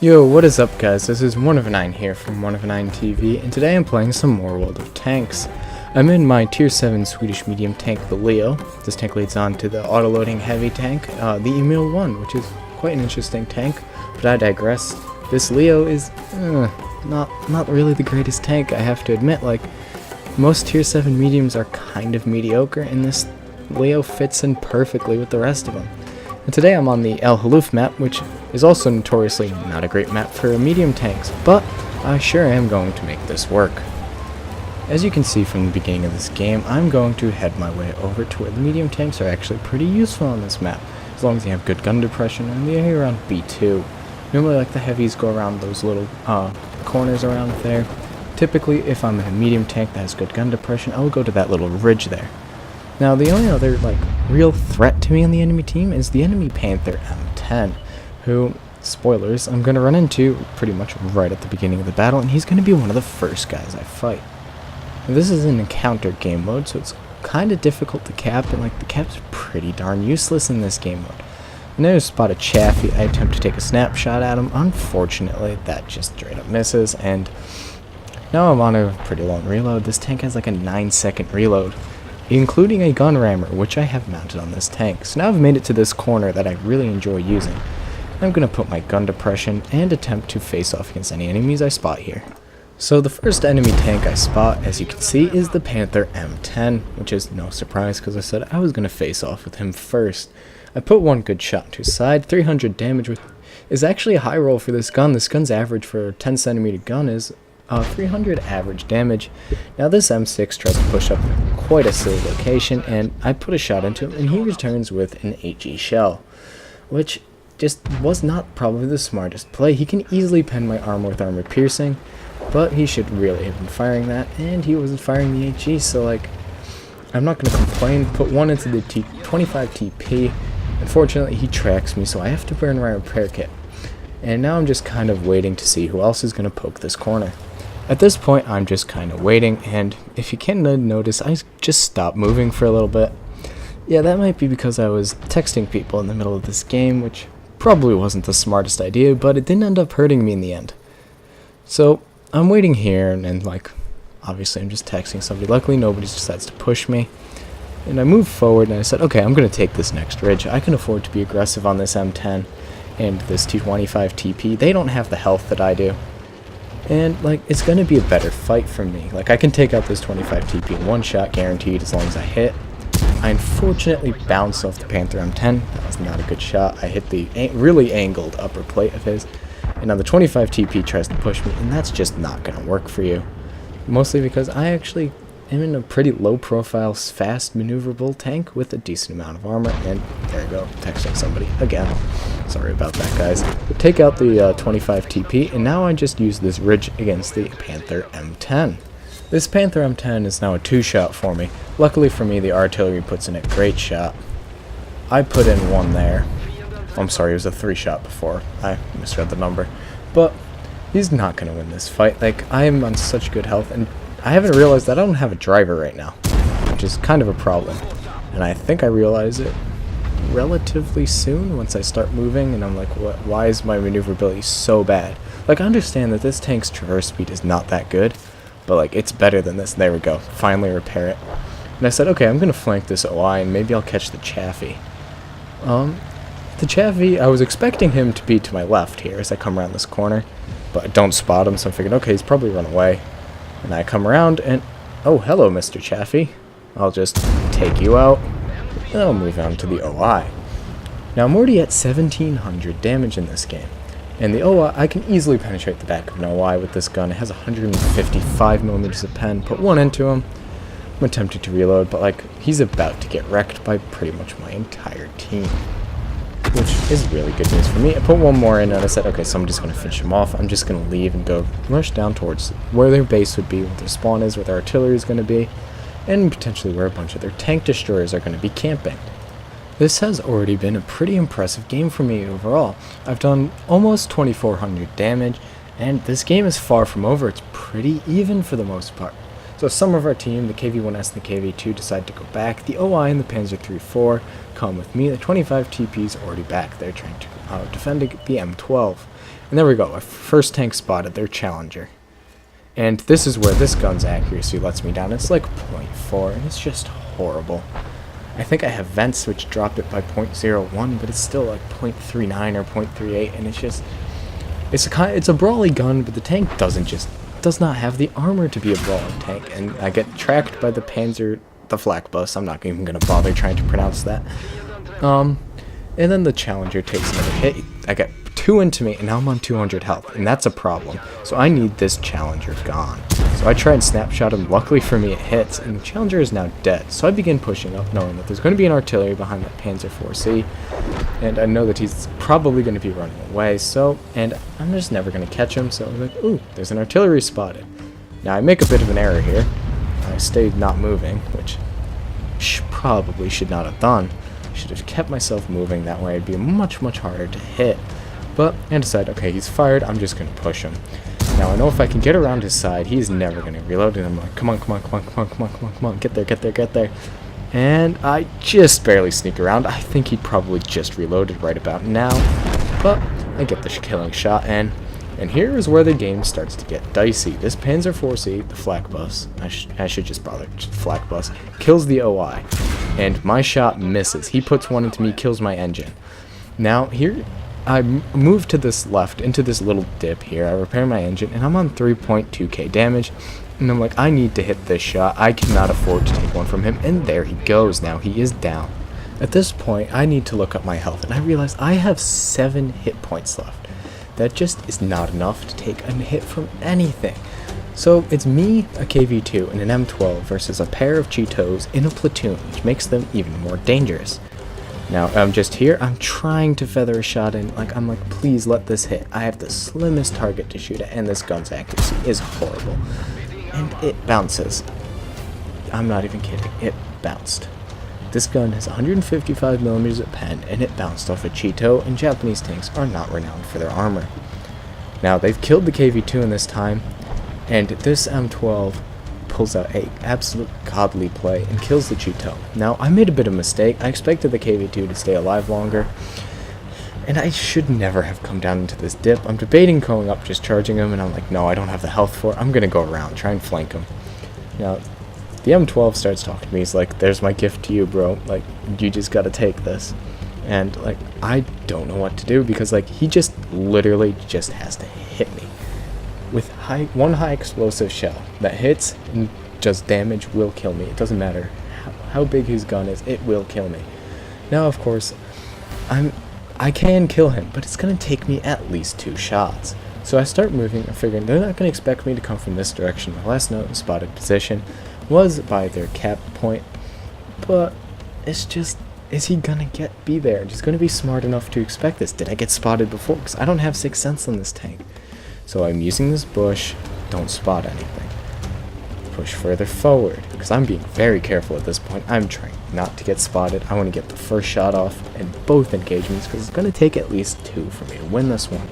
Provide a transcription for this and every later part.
Yo, what is up guys, this is 1of9 here from 1of9 TV, and today I'm playing some more World of Tanks. I'm in my tier 7 Swedish Medium tank, the Leo. This tank leads on to the auto-loading heavy tank, the Emil 1, which is quite an interesting tank, but I digress. This Leo is not really the greatest tank, I have to admit. Like, most tier 7 mediums are kind of mediocre, and this Leo fits in perfectly with the rest of them. And today I'm on the El Haluf map, which is also notoriously not a great map for medium tanks, but I sure am going to make this work. As you can see from the beginning of this game, I'm going to head my way over to where the medium tanks are actually pretty useful on this map, as long as you have good gun depression and they're around B2. Normally, like, the heavies go around those little corners around there. Typically, if I'm in a medium tank that has good gun depression, I will go to that little ridge there. Now, the only other, like, real threat to me on the enemy team is the enemy Panther M10, who, spoilers, I'm going to run into pretty much right at the beginning of the battle, and he's going to be one of the first guys I fight. Now, this is an encounter game mode, so it's kind of difficult to cap, and, like, the caps are pretty darn useless in this game mode. And I spot a Chaffee. I attempt to take a snapshot at him. Unfortunately, that just straight up misses, and now I'm on a pretty long reload. This tank has like a 9-second reload, including a gun rammer, which I have mounted on this tank. So now I've made it to this corner that I really enjoy using. I'm going to put my gun depression and attempt to face off against any enemies I spot here. So the first enemy tank I spot, as you can see, is the Panther M10, which is no surprise because I said I was going to face off with him first. I put one good shot into his side. 300 damage is actually a high roll for this gun. This gun's average for a 10cm gun is 300 average damage. Now this M6 tries to push up quite a silly location, and I put a shot into him, and he returns with an HE shell, which just was not probably the smartest play. He can easily pen my armor with armor piercing, but he should really have been firing that, and he wasn't firing the HE, so like, I'm not going to complain. Put one into the 25 TP. Unfortunately, he tracks me, so I have to burn my repair kit. And now I'm just kind of waiting to see who else is going to poke this corner. At this point, I'm just kind of waiting, and if you can't notice, I just stopped moving for a little bit. Yeah, that might be because I was texting people in the middle of this game, which probably wasn't the smartest idea, but it didn't end up hurting me in the end. So, I'm waiting here, and like, obviously I'm just texting somebody. Luckily, nobody decides to push me. And I moved forward, and I said, okay, I'm going to take this next ridge. I can afford to be aggressive on this M10 and this 225 TP. They don't have the health that I do. And, like, it's going to be a better fight for me. Like, I can take out this 25 TP in one shot, guaranteed, as long as I hit. I unfortunately bounced off the Panther M10. That was not a good shot. I hit the really angled upper plate of his. And now the 25 TP tries to push me, and that's just not going to work for you. Mostly because I actually am in a pretty low-profile, fast, maneuverable tank with a decent amount of armor. And there you go, texting somebody again. Sorry about that, guys. Take out the 25 TP, and now I just use this ridge against the Panther M10. This Panther M10 is now a 2-shot for me. Luckily for me, the artillery puts in a great shot. I put in one there. I'm sorry, it was a 3-shot before. I misread the number. But he's not going to win this fight. Like, I am on such good health, and I haven't realized that I don't have a driver right now, which is kind of a problem. And I think I realize it relatively soon once I start moving, and I'm like, why is my maneuverability so bad? Like, I understand that this tank's traverse speed is not that good, but like, it's better than this. There we go, finally repair it. And I said, okay, I'm gonna flank this OI, and maybe I'll catch the Chaffee. The Chaffee, I was expecting him to be to my left here as I come around this corner, but I don't spot him, so I'm thinking, okay, he's probably run away. And I come around, and oh, hello, Mr. Chaffee. I'll just take you out, and I'll move on to the OI. Now, I'm already at 1700 damage in this game, and the OI, I can easily penetrate the back of an OI with this gun. It has 155mm of pen. Put one into him. I'm attempting to reload, but like, he's about to get wrecked by pretty much my entire team, which is really good news for me. I put one more in, and I said, okay, so I'm just going to finish him off. I'm just going to leave and go rush down towards where their base would be, where their spawn is, where their artillery is going to be, and potentially where a bunch of their tank destroyers are going to be camping. This has already been a pretty impressive game for me overall. I've done almost 2400 damage, and this game is far from over. It's pretty even for the most part. So some of our team, the KV-1S and the KV-2, decide to go back. The OI and the Panzer III-4 come with me. The 25 TP is already back. They're trying to defend the M12. And there we go, our first tank spotted, their Challenger. And this is where this gun's accuracy lets me down. It's like 0.4, and it's just horrible. I think I have vents which drop it by 0.01, but it's still like 0.39 or 0.38, and it's just... It's a brawly gun, but the tank does not have the armor to be a brawling tank, and I get tracked by the Panzer, the flak bus. I'm not even gonna bother trying to pronounce that. And then the Challenger takes another hit. I get 2 into me, and now I'm on 200 health, and that's a problem. So I need this Challenger gone. So I try and snapshot him. Luckily for me, it hits, and the Challenger is now dead. So I begin pushing up, knowing that there's going to be an artillery behind that Panzer IV-C, and I know that he's probably going to be running away. And I'm just never going to catch him. So I'm like, ooh, there's an artillery spotted. Now I make a bit of an error here. I stayed not moving, which probably should not have done. Should have kept myself moving, that way it'd be much harder to hit. But I decided, okay, he's fired, I'm just gonna push him. Now I know if I can get around his side, he's never gonna reload, and I'm like, come on, get there. And I just barely sneak around. I think he probably just reloaded right about now, but I get the killing shot, and here is where the game starts to get dicey. This Panzer IV-C, the flak bus, I should just bother, flak bus, kills the OI, and my shot misses. He puts one into me, kills my engine. Now here, I move to this left, into this little dip here, I repair my engine, and I'm on 3.2k damage, and I'm like, I need to hit this shot, I cannot afford to take one from him, and there he goes now, he is down. At this point, I need to look up my health, and I realize I have 7 hit points left. That just is not enough to take a hit from anything. So it's me, a KV-2, and an M12 versus a pair of Cheetos in a platoon, which makes them even more dangerous. Now, I'm just here, I'm trying to feather a shot in, I'm like, please let this hit. I have the slimmest target to shoot at, and this gun's accuracy is horrible. And it bounces. I'm not even kidding, it bounced. This gun has 155mm of pen, and it bounced off a Cheeto, and Japanese tanks are not renowned for their armor. Now, they've killed the KV-2 in this time, and this M12 pulls out a absolute godly play and kills the Cheeto. Now, I made a bit of a mistake. I expected the KV-2 to stay alive longer, and I should never have come down into this dip. I'm debating going up, just charging him, and I'm like, no, I don't have the health for it. I'm going to go around, try and flank him. Now, the M12 starts talking to me. He's like, there's my gift to you, bro. You just gotta take this. And, I don't know what to do because, he just literally just has to hit me. With one high explosive shell that hits and does damage will kill me. It doesn't matter how big his gun is, it will kill me. Now, of course, I can kill him, but it's gonna take me at least 2 shots. So I start moving and figuring they're not gonna expect me to come from this direction. The last note in spotted position was by their cap point, but it's just, is he gonna be there? Just gonna be smart enough to expect this? Did I get spotted before? Because I don't have 6th sense on this tank. So I'm using this bush, don't spot anything. Push further forward, because I'm being very careful at this point. I'm trying not to get spotted. I want to get the first shot off in both engagements, because it's gonna take at least 2 for me to win this one.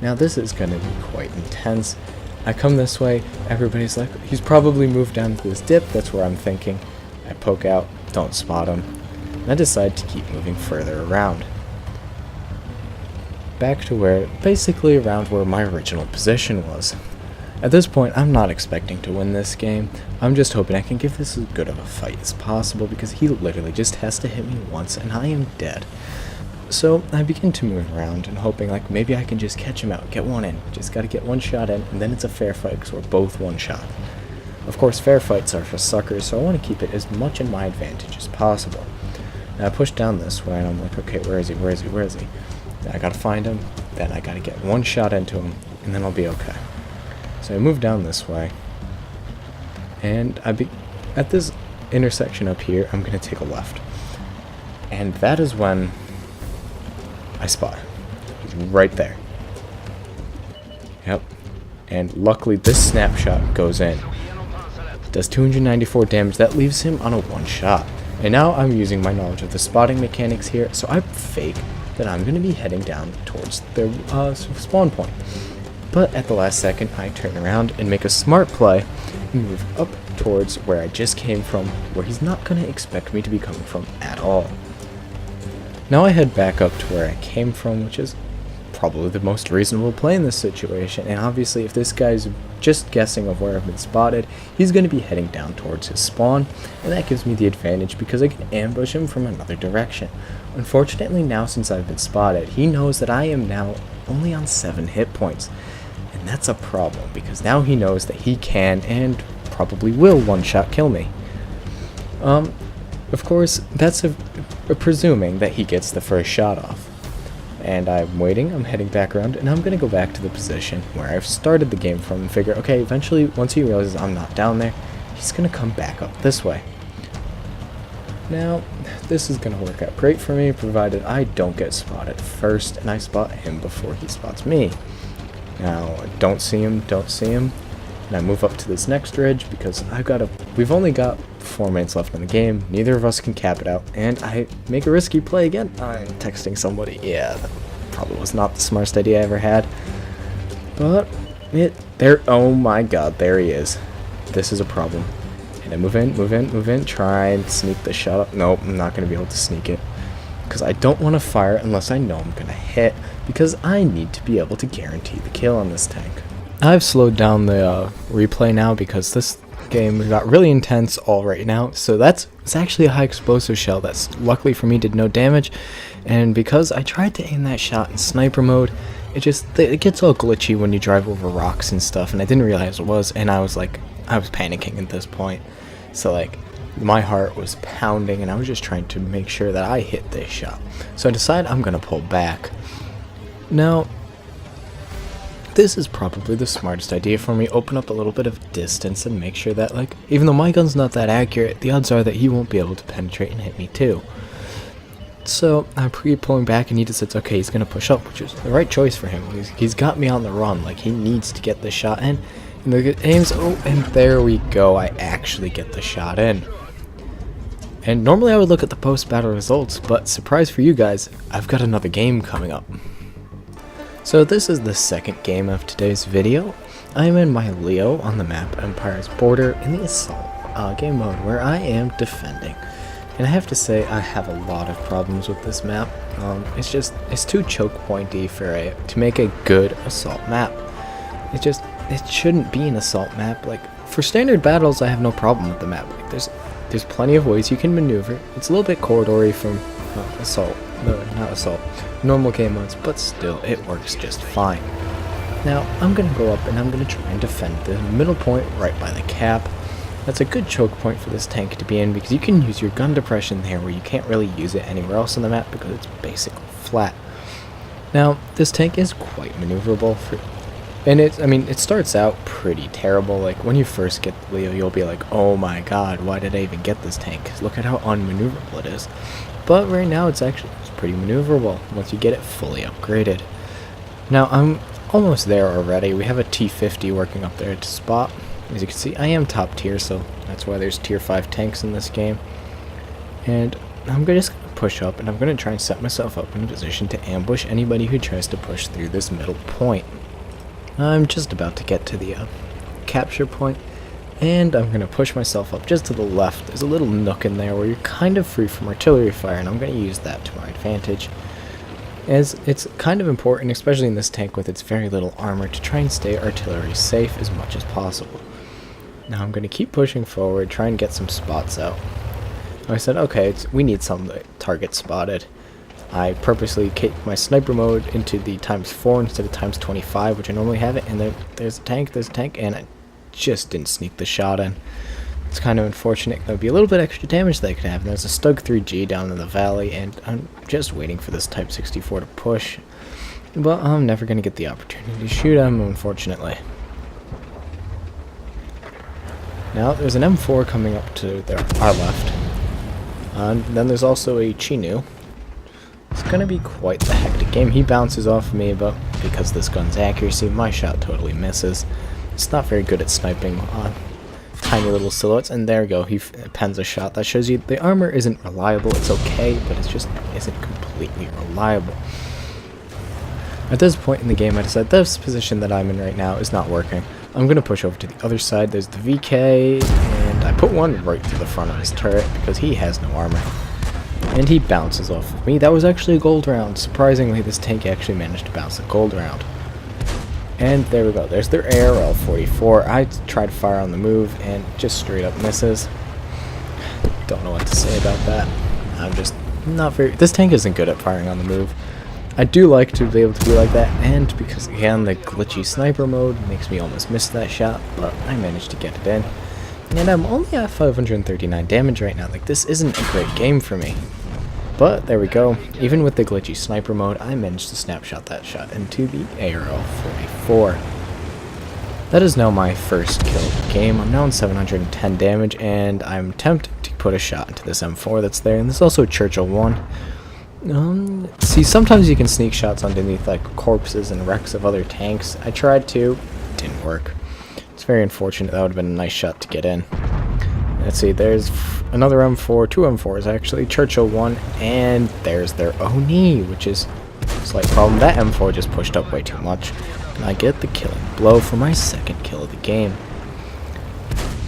Now this is gonna be quite intense. I come this way, everybody's like, he's probably moved down to this dip, that's where I'm thinking. I poke out, don't spot him, and I decide to keep moving further around. Back to basically around where my original position was. At this point, I'm not expecting to win this game, I'm just hoping I can give this as good of a fight as possible, because he literally just has to hit me once, and I am dead. So I begin to move around and hoping maybe I can just catch him out, get one in. Just gotta get one shot in, and then it's a fair fight because we're both one shot. Of course, fair fights are for suckers, so I want to keep it as much in my advantage as possible. Now I push down this way, and I'm like, okay, where is he? Then I gotta find him, then I gotta get one shot into him, and then I'll be okay. So I move down this way, and at this intersection up here, I'm gonna take a left. And that is when I spot him. He's right there. Yep. And luckily this snapshot goes in. Does 294 damage. That leaves him on a 1 shot. And now I'm using my knowledge of the spotting mechanics here, so I fake that I'm going to be heading down towards their spawn point. But at the last second, I turn around and make a smart play and move up towards where I just came from, where he's not going to expect me to be coming from at all. Now I head back up to where I came from, which is probably the most reasonable play in this situation, and obviously if this guy's just guessing of where I've been spotted, he's going to be heading down towards his spawn, and that gives me the advantage because I can ambush him from another direction. Unfortunately now, since I've been spotted, he knows that I am now only on 7 hit points, and that's a problem because now he knows that he can and probably will one-shot kill me. Of course, that's presuming that he gets the first shot off. And I'm waiting, I'm heading back around, and I'm going to go back to the position where I've started the game from and figure, okay, eventually, once he realizes I'm not down there, he's going to come back up this way. Now, this is going to work out great for me, provided I don't get spotted first, and I spot him before he spots me. Now, don't see him, and I move up to this next ridge, because we've only got 4 minutes left in the game, neither of us can cap it out, and I make a risky play again. I'm texting somebody. Yeah, that probably was not the smartest idea I ever had. But oh my god, there he is. This is a problem. And I move in, try and sneak the shot up. Nope, I'm not going to be able to sneak it. Because I don't want to fire unless I know I'm going to hit, because I need to be able to guarantee the kill on this tank. I've slowed down the replay now because this game got really intense all right now, so it's actually a high explosive shell that's luckily for me did no damage, and because I tried to aim that shot in sniper mode, it gets all glitchy when you drive over rocks and stuff, and I didn't realize it was, and I was panicking at this point, so like my heart was pounding and I was just trying to make sure that I hit this shot. So I decide I'm gonna pull back. Now this is probably the smartest idea for me. Open up a little bit of distance and make sure that, like, even though my gun's not that accurate, the odds are that he won't be able to penetrate and hit me too. So I'm pulling back, and he decides, okay, he's gonna push up, which is the right choice for him. He's got me on the run, like he needs to get the shot in. And the aims, oh, and there we go. I actually get the shot in. And normally I would look at the post-battle results, but surprise for you guys, I've got another game coming up. So this is the second game of today's video. I am in my Leo on the map Empire's Border in the Assault game mode where I am defending. And I have to say I have a lot of problems with this map. It's too choke pointy to make a good assault map. It shouldn't be an assault map. Like for standard battles I have no problem with the map. Like, there's plenty of ways you can maneuver. It's a little bit corridory from assault. No, not assault. Normal game modes, but still, it works just fine. Now, I'm going to go up and I'm going to try and defend the middle point right by the cap. That's a good choke point for this tank to be in because you can use your gun depression there where you can't really use it anywhere else on the map because it's basically flat. Now, this tank is quite maneuverable, and it starts out pretty terrible. Like, when you first get Leo, you'll be like, oh my god, why did I even get this tank? 'Cause look at how unmaneuverable it is. But right now, it's pretty maneuverable once you get it fully upgraded. Now, I'm almost there already. We have a T50 working up there to spot. As you can see, I am top tier, so that's why there's tier 5 tanks in this game. And I'm just going to push up, and I'm going to try and set myself up in a position to ambush anybody who tries to push through this middle point. I'm just about to get to the capture point, and I'm going to push myself up just to the left. There's a little nook in there where you're kind of free from artillery fire, and I'm going to use that to my advantage. As it's kind of important, especially in this tank with its very little armor, to try and stay artillery safe as much as possible. Now I'm going to keep pushing forward, try and get some spots out. I said, okay, we need some target spotted. I purposely kept my sniper mode into the ×4 instead of ×25, which I normally have it, and there's a tank, and I just didn't sneak the shot in. It's kind of unfortunate. There would be a little bit extra damage that could happen. There's a Stug 3G down in the valley, and I'm just waiting for this Type 64 to push. But I'm never going to get the opportunity to shoot him, unfortunately. Now, there's an M4 coming up to our left. And then there's also a Chinu. It's going to be quite the hectic game. He bounces off me, but because this gun's accuracy, my shot totally misses. It's not very good at sniping tiny little silhouettes, and there we go, he pens a shot. That shows you the armor isn't reliable. It's okay, but it just isn't completely reliable. At this point in the game, I decided this position that I'm in right now is not working. I'm going to push over to the other side. There's the VK, and I put one right through the front of his turret because he has no armor. And he bounces off of me. That was actually a gold round. Surprisingly, this tank actually managed to bounce a gold round. And there we go. There's their ARL-44. I try to fire on the move and just straight up misses. Don't know what to say about that. I'm just not very... This tank isn't good at firing on the move. I do like to be able to be like that, and because again the glitchy sniper mode makes me almost miss that shot, but I managed to get it in. And I'm only at 539 damage right now. Like, this isn't a great game for me. But there we go. Even with the glitchy sniper mode, I managed to snapshot that shot into the ARL-44. That is now my first kill of the game. I'm now on 710 damage, and I'm tempted to put a shot into this M4 that's there. And there's also Churchill 1. See, sometimes you can sneak shots underneath like corpses and wrecks of other tanks. I tried to, it didn't work. It's very unfortunate. That would have been a nice shot to get in. Let's see, there's another M4, two M4s actually, Churchill 1, and there's their Oni, which is a slight problem. That M4 just pushed up way too much, and I get the killing blow for my second kill of the game.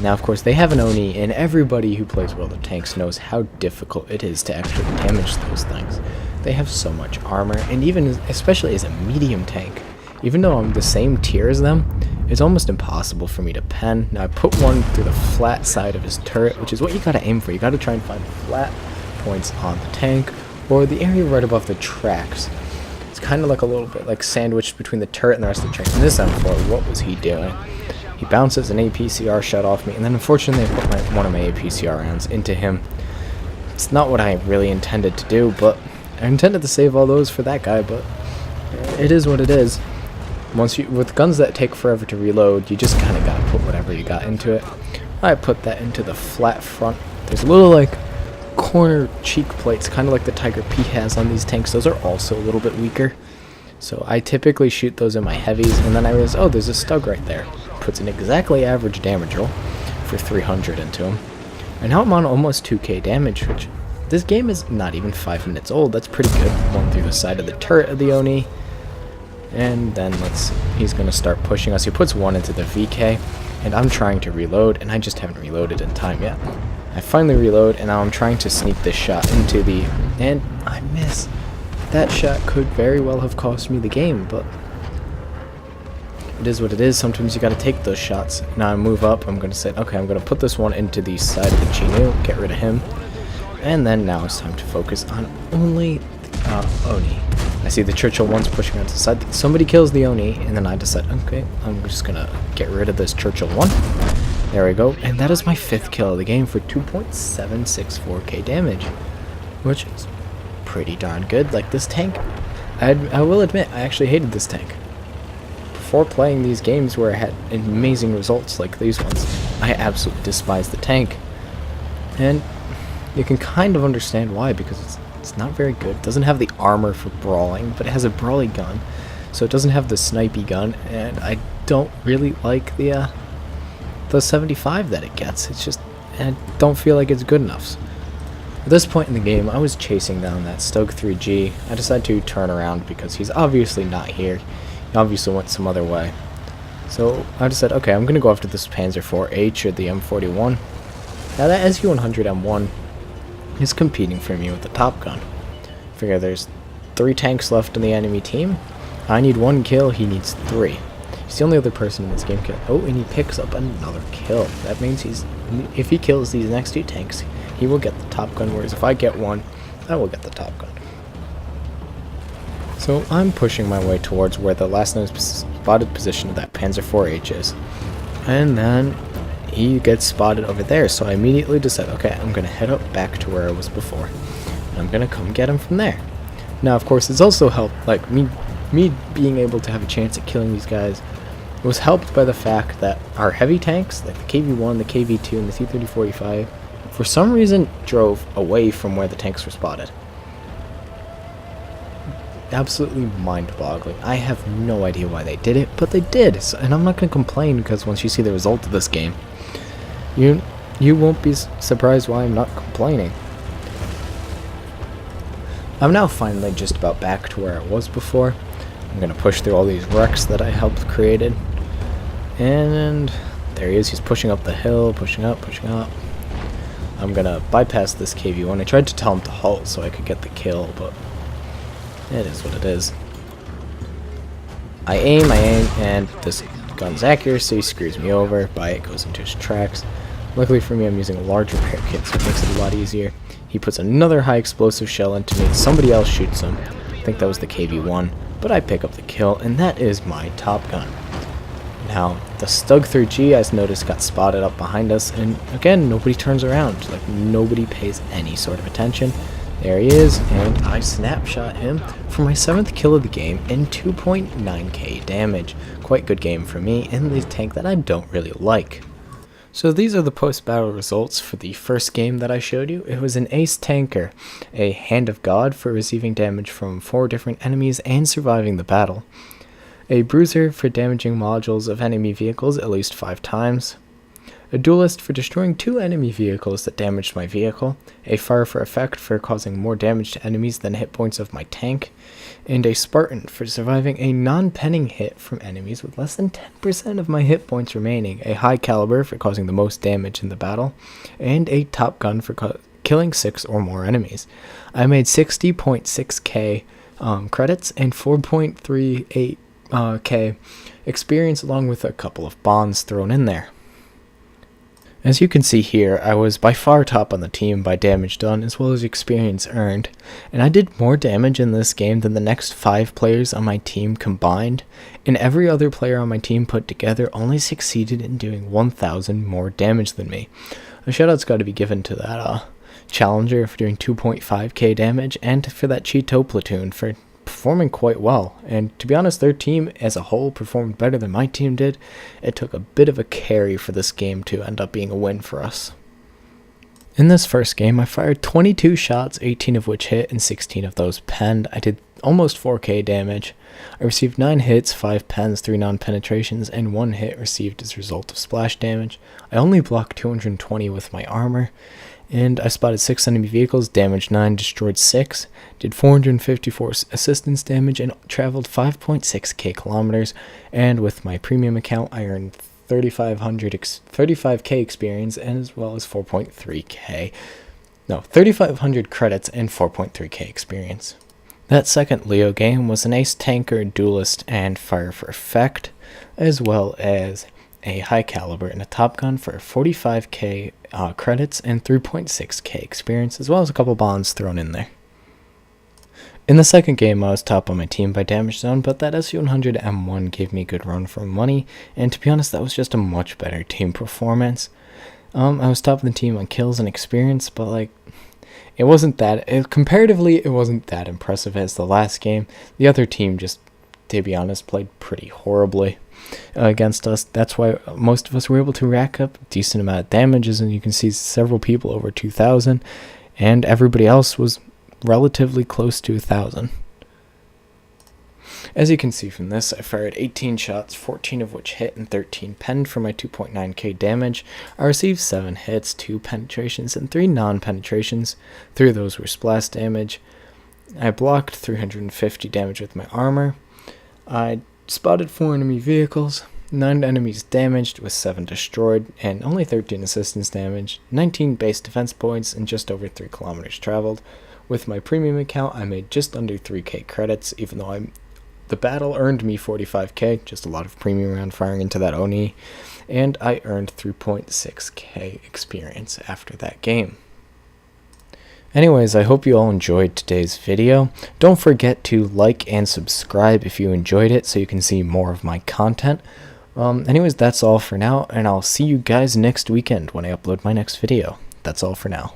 Now, of course, they have an Oni, and everybody who plays World of Tanks knows how difficult it is to actually damage those things. They have so much armor, and even, especially as a medium tank, even though I'm the same tier as them, it's almost impossible for me to pen. Now, I put one through the flat side of his turret, which is what you gotta aim for. You gotta try and find flat points on the tank, or the area right above the tracks. It's kind of like a little bit like sandwiched between the turret and the rest of the tank. And this M4, what was he doing? He bounces an APCR shot off me, and then unfortunately I put one of my APCR rounds into him. It's not what I really intended to do, but I intended to save all those for that guy, but it is what it is. With guns that take forever to reload, you just kind of gotta put whatever you got into it. I put that into the flat front. There's a little like corner cheek plates, kind of like the Tiger P has on these tanks. Those are also a little bit weaker. So I typically shoot those in my heavies, and then I realize, oh, there's a Stug right there. Puts an exactly average damage roll for 300 into him. And now I'm on almost 2k damage, which this game is not even 5 minutes old. That's pretty good. One through the side of the turret of the Oni. And then he's going to start pushing us. He puts one into the VK, and I'm trying to reload, and I just haven't reloaded in time yet. I finally reload, and now I'm trying to sneak this shot into the... And I miss. That shot could very well have cost me the game, but it is what it is. Sometimes you gotta take those shots. Now I move up, I'm gonna say, okay, I'm gonna put this one into the side of the Chinu, get rid of him, and then now it's time to focus on only the Oni. I see the Churchill 1's pushing onto the side. Somebody kills the Oni, and then I decide, okay, I'm just gonna get rid of this Churchill 1. There we go, and that is my 5th kill of the game for 2.764k damage, which is pretty darn good. Like, this tank, I will admit, I actually hated this tank. Before playing these games where I had amazing results like these ones, I absolutely despised the tank. And you can kind of understand why, because it's not very good. It doesn't have the armor for brawling, but it has a brawly gun, so it doesn't have the snipey gun, and I don't really like the 75 that it gets. It's just, I don't feel like it's good enough. At this point in the game, I was chasing down that Stug 3G. I decided to turn around because he's obviously not here. He obviously went some other way. So I decided, okay, I'm going to go after this Panzer IV-H or the M41. Now that SU-100 M1 is competing for me with the Top Gun. Figure there's 3 tanks left in the enemy team. I need 1 kill, he needs 3. He's the only other person in this game kill. Oh, and he picks up another kill. That means if he kills these next 2 tanks, he will get the Top Gun, whereas if I get 1, I will get the Top Gun. So I'm pushing my way towards where the last known spotted position of that Panzer IV-H is. And then he gets spotted over there, so I immediately decide, okay, I'm going to head up back to where I was before. And I'm going to come get him from there. Now, of course, it's also helped, like, me being able to have a chance at killing these guys was helped by the fact that our heavy tanks, like the KV-1, the KV-2, and the T-30-45, for some reason drove away from where the tanks were spotted. Absolutely mind-boggling. I have no idea why they did it, but they did, and I'm not going to complain, because once you see the result of this game, you won't be surprised why I'm not complaining. I'm now finally just about back to where I was before. I'm going to push through all these wrecks that I helped created. And there he is. He's pushing up the hill, pushing up, pushing up. I'm going to bypass this KV-1. I tried to tell him to halt so I could get the kill, but it is what it is. I aim, and this gun's accuracy screws me over. It goes into his tracks. Luckily for me, I'm using a large repair kit, so it makes it a lot easier. He puts another high explosive shell into me. Somebody else shoots him. I think that was the KV-1, but I pick up the kill, and that is my top gun. Now, the Stug 3G, as noticed, got spotted up behind us, and again, nobody turns around. Like, nobody pays any sort of attention. There he is, and I snapshot him for my 7th kill of the game and 2.9k damage. Quite good game for me in the tank that I don't really like. So these are the post-battle results for the first game that I showed you. It was an Ace Tanker, a Hand of God for receiving damage from 4 different enemies and surviving the battle. A Bruiser for damaging modules of enemy vehicles at least 5 times. A Duelist for destroying 2 enemy vehicles that damaged my vehicle. A Fire for Effect for causing more damage to enemies than hit points of my tank. And a Spartan for surviving a non-penning hit from enemies with less than 10% of my hit points remaining. A High Caliber for causing the most damage in the battle. And a Top Gun for killing 6 or more enemies. I made 60.6k credits and 4.38 k experience, along with a couple of bonds thrown in there. As you can see here, I was by far top on the team by damage done as well as experience earned, and I did more damage in this game than the next 5 players on my team combined, and every other player on my team put together only succeeded in doing 1,000 more damage than me. A shout-out's got to be given to that Challenger for doing 2.5k damage, and for that Cheeto platoon for performing quite well. And to be honest, their team as a whole performed better than my team did. It took a bit of a carry for this game to end up being a win for us. In this first game, I fired 22 shots, 18 of which hit and 16 of those penned. I did almost 4k damage. I received 9 hits, 5 pens, 3 non-penetrations, and 1 hit received as a result of splash damage. I only blocked 220 with my armor, and I spotted 6 enemy vehicles, damaged 9, destroyed 6, did 454 assistance damage, and traveled 5.6k kilometers. And with my premium account, I earned 35k experience, and as well as 3,500 credits and 4.3k experience. That second Leo game was an Ace Tanker, Duelist, and Fire for Effect, as well as a High Caliber and a Top Gun for 45k credits and 3.6k experience, as well as a couple bonds thrown in there. In the second game, I was top on my team by damage zone, but that SU-100 M1 gave me a good run for money, and to be honest, that was just a much better team performance. I was top of the team on kills and experience, but it wasn't that, comparatively, it wasn't that impressive as the last game. The other team just, to be honest, played pretty horribly against us. That's why most of us were able to rack up a decent amount of damages, and you can see several people over 2,000, and everybody else was relatively close to 1,000. As you can see from this, I fired 18 shots, 14 of which hit and 13 penned for my 2.9k damage. I received 7 hits, 2 penetrations, and 3 non-penetrations. 3 of those were splash damage. I blocked 350 damage with my armor. I spotted 4 enemy vehicles, 9 enemies damaged with 7 destroyed, and only 13 assistance damage, 19 base defense points, and just over 3 kilometers traveled. With my premium account, I made just under 3k credits, even though the battle earned me 45k, just a lot of premium round firing into that Oni, and I earned 3.6k experience after that game. Anyways, I hope you all enjoyed today's video. Don't forget to like and subscribe if you enjoyed it so you can see more of my content. Anyways, that's all for now, and I'll see you guys next weekend when I upload my next video. That's all for now.